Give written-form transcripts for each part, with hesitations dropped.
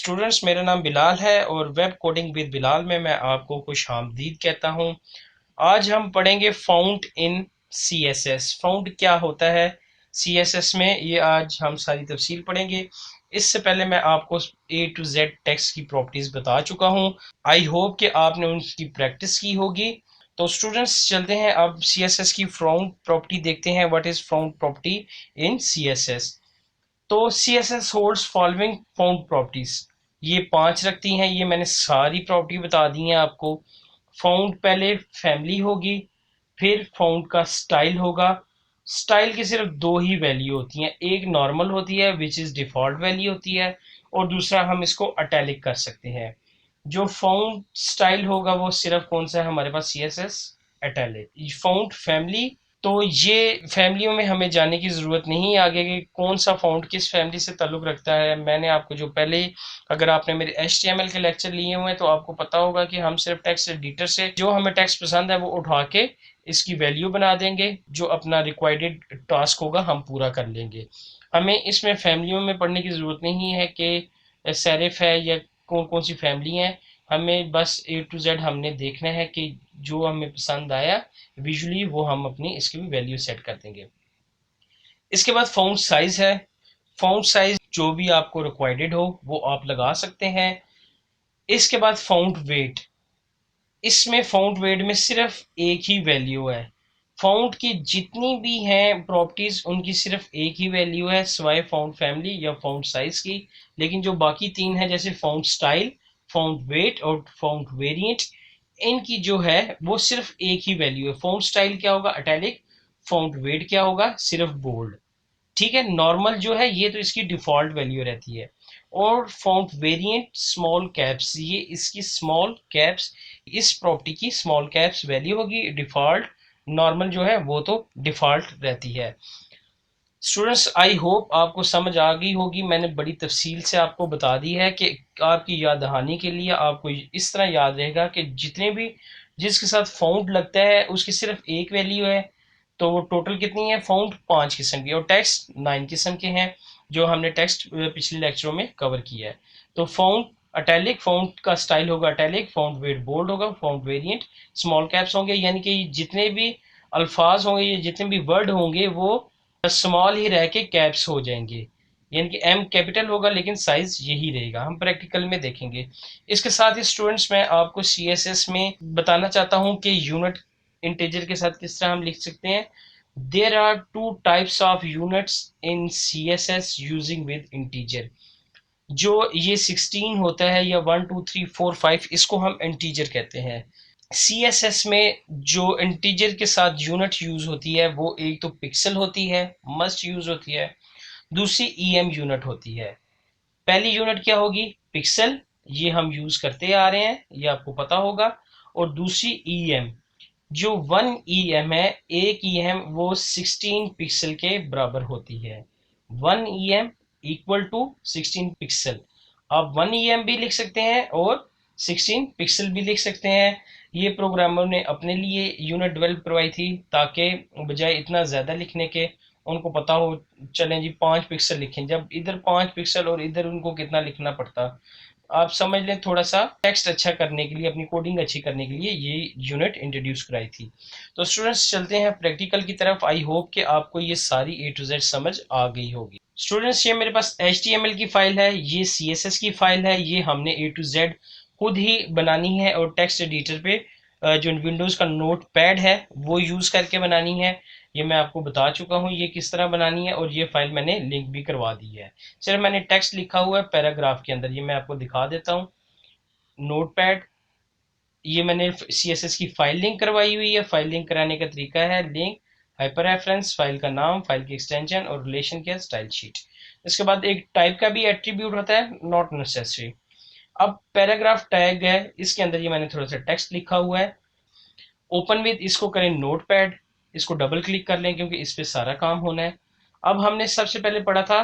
Students, मेरा नाम बिलाल है और वेब कोडिंग विद बिलाल में मैं आपको खुशामदीद कहता हूं। आज हम पढ़ेंगे फाउंड इन सीएसएस। फाउंड क्या होता है सीएसएस में, ये आज हम सारी तफसील पढ़ेंगे। इससे पहले मैं आपको ए टू जेड टेक्स्ट की प्रॉपर्टीज बता चुका हूं। आई होप कि आपने उनकी प्रैक्टिस की होगी। तो स्टूडेंट्स, चलते हैं अब सीएसएस की फाउंड प्रॉपर्टी देखते हैं। What is font property in CSS? तो C S S holds following font properties, ये 5 रखती हैं। ये मैंने सारी प्रॉपर्टी बता दी हैं आपको। फाउंड पहले फैमिली होगी, फिर फाउंड का स्टाइल होगा। स्टाइल की सिर्फ दो ही वैल्यू होती हैं, एक नॉर्मल होती है विच इज़ डिफ़ॉल्ट वैल्यू होती है, और दूसरा हम इसको अटैलिक कर सकते हैं। जो फाउंड स्टाइल होगा वो सिर्फ कौन सा है हमारे पास, C S S italic. Font family, तो ये फैमिलियों में हमें जाने की ज़रूरत नहीं है आगे कि कौन सा फाउंड किस फैमिली से ताल्लुक़ रखता है। मैंने आपको जो पहले, अगर आपने मेरे HTML के लेक्चर लिए हुए हैं तो आपको पता होगा कि हम सिर्फ टेक्स्ट एडिटर से जो हमें टेक्स्ट पसंद है वो उठा के इसकी वैल्यू बना देंगे, जो अपना रिक्वायर्ड टास्क होगा हम पूरा कर लेंगे। हमें इसमें फैमिलियों में पढ़ने की ज़रूरत नहीं है कि सेरिफ है या कौन कौन सी फैमिली हैं। हमें बस ए टू जेड हमने देखना है कि जो हमें पसंद आया विजुअली वो हम अपनी इसकी भी वैल्यू सेट कर देंगे। इसके बाद फाउंड साइज है। फाउंड साइज जो भी आपको रिक्वायर्ड हो वो आप लगा सकते हैं। इसके बाद फाउंड वेट, इसमें फाउंड वेट में सिर्फ एक ही वैल्यू है। फाउंड की जितनी भी हैं प्रॉपर्टीज उनकी सिर्फ एक ही वैल्यू है, सिवाय फाउंड फैमिली या फाउंड साइज की। लेकिन जो बाकी तीन है जैसे फाउंड स्टाइल, फाउंड वेट और फाउंड वेरिएंट, इनकी जो है वो सिर्फ एक ही वैल्यू है। फाउंड स्टाइल क्या होगा, अटैलिक। फाउंड वेट क्या होगा, सिर्फ बोल्ड। ठीक है, नॉर्मल जो है ये तो इसकी डिफ़ॉल्ट वैल्यू रहती है। और फाउंड वेरिएंट स्मॉल कैप्स, ये इसकी स्मॉल कैप्स, इस प्रॉपर्टी की स्मॉल कैप्स वैल्यू होगी डिफ़ॉल्ट। नॉर्मल जो है वो तो डिफ़ॉल्ट रहती है। स्टूडेंट्स, आई होप आपको समझ आ गई होगी। मैंने बड़ी तफसील से आपको बता दी है कि आपकी याद दहानी के लिए आपको इस तरह याद रहेगा कि जितने भी जिसके साथ फाउंड लगता है उसकी सिर्फ एक वैल्यू है। तो वो टोटल कितनी है, फाउंड 5 किस्म की और टेक्स्ट 9 किस्म के हैं, जो हमने टेक्स्ट पिछले लेक्चरों में कवर किया है। तो फाउंड अटैलिक, फाउंड का स्टाइल होगा अटैलिक, फाउंड वेट बोल्ड होगा, फाउंड वेरिएंट स्मॉल कैप्स होंगे, यानी कि जितने भी अल्फाज होंगे या जितने भी वर्ड होंगे वो स्मॉल ही रह के कैप्स हो जाएंगे। यानी कि एम कैपिटल होगा लेकिन साइज यही रहेगा, हम प्रैक्टिकल में देखेंगे। इसके साथ ही स्टूडेंट्स मैं आपको CSS में बताना चाहता हूं कि यूनिट इंटीजर के साथ किस तरह हम लिख सकते हैं। There are two types of units in CSS using with integer. जो ये 16 होता है या 1 2 3 4 5, इसको हम इंटीजर कहते हैं। CSS में जो इंटीजर के साथ यूनिट यूज होती है वो एक तो पिक्सल होती है, मस्ट यूज होती है। दूसरी EM यूनिट होती है। पहली यूनिट क्या होगी, पिक्सल, ये हम यूज करते आ रहे हैं, ये आपको पता होगा। और दूसरी EM, जो 1 EM है, एक EM वो 16 पिक्सल के बराबर होती है। 1 EM इक्वल टू 16 पिक्सल। आप 1 EM भी लिख सकते हैं और 16 पिक्सल भी लिख सकते हैं। ये प्रोग्रामर ने अपने लिए यूनिट डेवलप करवाई थी ताकि बजाय इतना ज़्यादा लिखने के उनको पता हो, चलें जी 5 पिक्सल लिखें, जब इधर 5 पिक्सल और इधर उनको कितना लिखना पड़ता। आप समझ लें, थोड़ा सा टेक्स्ट अच्छा करने के लिए, अपनी कोडिंग अच्छी करने के लिए ये यूनिट इंट्रोड्यूस कराई थी। तो स्टूडेंट्स, चलते हैं प्रैक्टिकल की तरफ। आई होप कि आपको ये सारी ए टू जेड समझ आ गई होगी। स्टूडेंट्स, ये मेरे पास HTML की फाइल है, ये CSS की फाइल है। ये हमने ए टू जेड खुद ही बनानी है और टेक्स्ट एडिटर पे जो विंडोज़ का नोट पैड है वो यूज़ करके बनानी है। ये मैं आपको बता चुका हूँ ये किस तरह बनानी है, और ये फाइल मैंने लिंक भी करवा दी है। सिर्फ मैंने टेक्स्ट लिखा हुआ है पैराग्राफ के अंदर, ये मैं आपको दिखा देता हूँ। नोट पैड, ये मैंने CSS की फाइल लिंक करवाई हुई है। फाइल लिंक कराने का तरीका है लिंक, हाइपर रेफरेंस, फाइल का नाम, फाइल की एक्सटेंशन और रिलेशन के स्टाइल शीट। इसके बाद एक टाइप का भी एट्रीब्यूट होता है, नॉट नेसेसरी। अब पैराग्राफ टैग है, इसके अंदर ये मैंने थोड़ा सा टेक्स्ट लिखा हुआ है। ओपन विद, इसको करें नोट पैड, इसको डबल क्लिक कर लें क्योंकि इस पर सारा काम होना है। अब हमने सबसे पहले पढ़ा था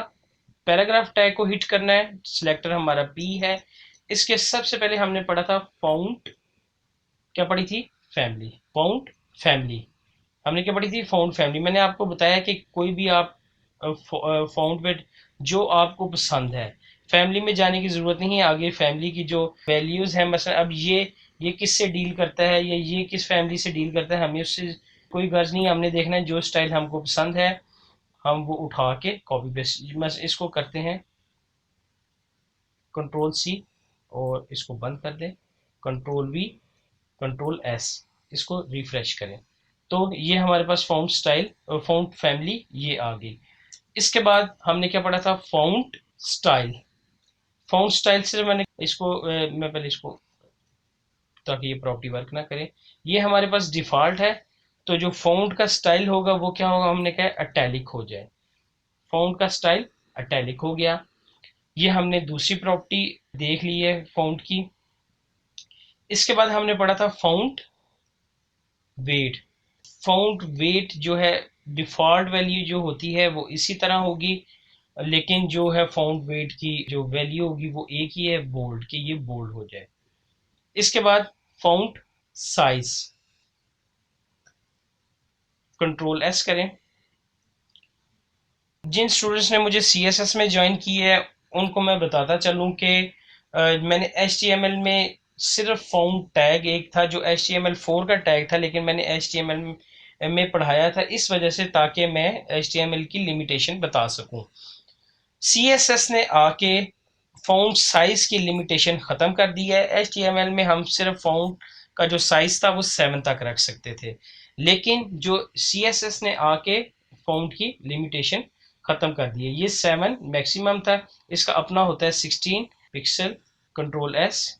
पैराग्राफ टैग को हिट करना है, सिलेक्टर हमारा P है। इसके सबसे पहले हमने पढ़ा था फाउंड, क्या पढ़ी थी, फैमिली, फाउंड फैमिली। हमने क्या पढ़ी थी, फाउंड फैमिली। मैंने आपको बताया कि कोई भी आप फाउंड विद जो आपको पसंद है, फैमिली में जाने की ज़रूरत नहीं है। आगे फैमिली की जो वैल्यूज़ हैं, मसलन अब ये किससे डील करता है या ये किस फैमिली से डील करता है, हमें उससे कोई गर्ज नहीं है। हमने देखना है जो स्टाइल हमको पसंद है हम वो उठा के कॉपी पेस्ट, बस इसको करते हैं कंट्रोल सी और इसको बंद कर दें, कंट्रोल वी, कंट्रोल एस, इसको रिफ्रेश करें। तो ये हमारे पास फाउंट स्टाइल और फाउंट फैमिली ये आ गई। इसके बाद हमने क्या पढ़ा था, फाउंट स्टाइल। फाउंट स्टाइल से मैंने इसको मैं पहले इसको, ताकि ये प्रॉपर्टी वर्क ना करे, ये हमारे पास डिफ़ॉल्ट है। तो जो फाउंट का स्टाइल होगा वो क्या होगा, हमने कहा अटैलिक हो जाए। फाउंट का स्टाइल अटैलिक हो गया। ये हमने दूसरी प्रॉपर्टी देख ली है फाउंट की। इसके बाद हमने पढ़ा था फाउंट वेट। फाउंट वेट जो है, डिफ़ॉल्ट वैल्यू जो होती है वो इसी तरह होगी, लेकिन जो है फाउंट वेट की जो वैल्यू होगी वो एक ही है, बोल्ड, कि ये बोल्ड हो जाए। इसके बाद फाउंट साइज, कंट्रोल एस करें। जिन स्टूडेंट्स ने मुझे CSS में ज्वाइन की है उनको मैं बताता चलूँ कि मैंने HTML में सिर्फ फाउंड टैग एक था जो HTML4 का टैग था, लेकिन मैंने HTML में पढ़ाया था इस वजह से ताकि मैं HTML की लिमिटेशन बता सकूं। CSS ने आके फाउंड साइज की लिमिटेशन ख़त्म कर दी है। HTML में हम सिर्फ फाउंड का जो साइज था वो 7 तक रख सकते थे, लेकिन जो CSS ने आके फाउंड की लिमिटेशन ख़त्म कर दी है। ये 7 मैक्सिमम था, इसका अपना होता है 16 पिक्सल, कंट्रोल एस,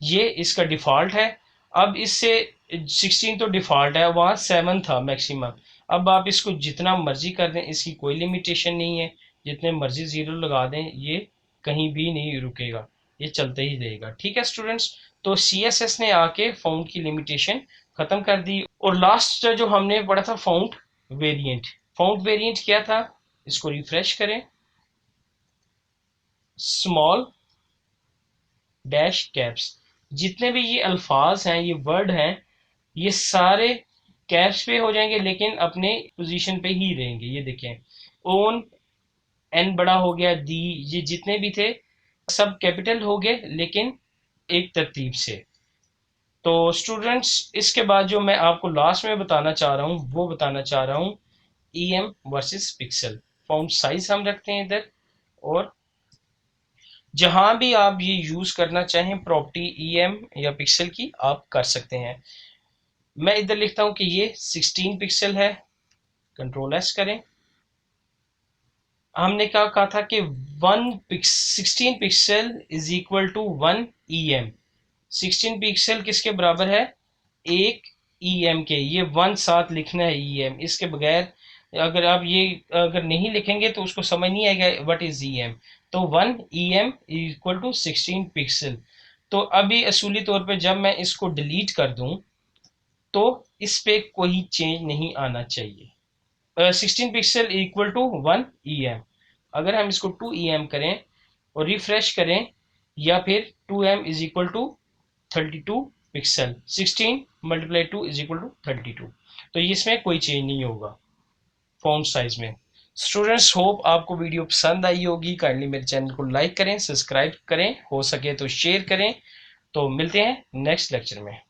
ये इसका डिफ़ॉल्ट है। अब इससे 16 तो डिफ़ॉल्ट है, वहाँ 7 था मैक्सिमम। अब आप इसको जितना मर्जी कर दें, इसकी कोई लिमिटेशन नहीं है, जितने मर्जी ज़ीरो लगा दें ये कहीं भी नहीं रुकेगा, ये चलते ही रहेगा। ठीक है स्टूडेंट्स, तो CSS ने आके फाउंड की लिमिटेशन ख़त्म कर दी। और लास्ट जो हमने पढ़ा था फाउंड वेरिएंट। फाउंड वेरिएंट क्या था, इसको रिफ्रेश करें, स्मॉल डैश कैप्स, जितने भी ये अल्फाज हैं, ये वर्ड हैं, ये सारे कैप्स पे हो जाएंगे लेकिन अपने पोजीशन पे ही रहेंगे। ये देखें, ओन, एन बड़ा हो गया, दी, ये जितने भी थे सब कैपिटल हो गए लेकिन एक तरतीब से। तो स्टूडेंट्स इसके बाद जो मैं आपको लास्ट में बताना चाह रहा हूँ वो बताना चाह रहा हूँ EM versus pixel. Fount size हम रखते हैं इधर, और जहां भी आप ये यूज करना चाहें प्रॉपर्टी EM या पिक्सल की आप कर सकते हैं। मैं इधर लिखता हूं कि ये 16 पिक्सल है, कंट्रोल एस करें। हमने क्या कहा था कि 16 pixel is equal to 1 EM। 16 pixel किसके बराबर है, एक EM के। ये 1 साथ लिखना है EM, इसके बगैर अगर आप ये अगर नहीं लिखेंगे तो उसको समझ नहीं आएगा व्हाट इज EM। तो 1 EM इक्वल टू 16 पिक्सल। तो अभी असूली तौर पे जब मैं इसको डिलीट कर दूं तो इस पे कोई चेंज नहीं आना चाहिए। 16 पिक्सल इक्वल टू 1 EM। अगर हम इसको 2 EM करें और रिफ्रेश करें, या फिर 2M is equal to 32 pixel, 16 multiply 2 is equal to 32। तो इसमें कोई चेंज नहीं होगा फॉन्ट साइज में। स्टूडेंट्स होप आपको वीडियो पसंद आई होगी। काइंडली मेरे चैनल को लाइक करें, सब्सक्राइब करें, हो सके तो शेयर करें। तो मिलते हैं नेक्स्ट लेक्चर में।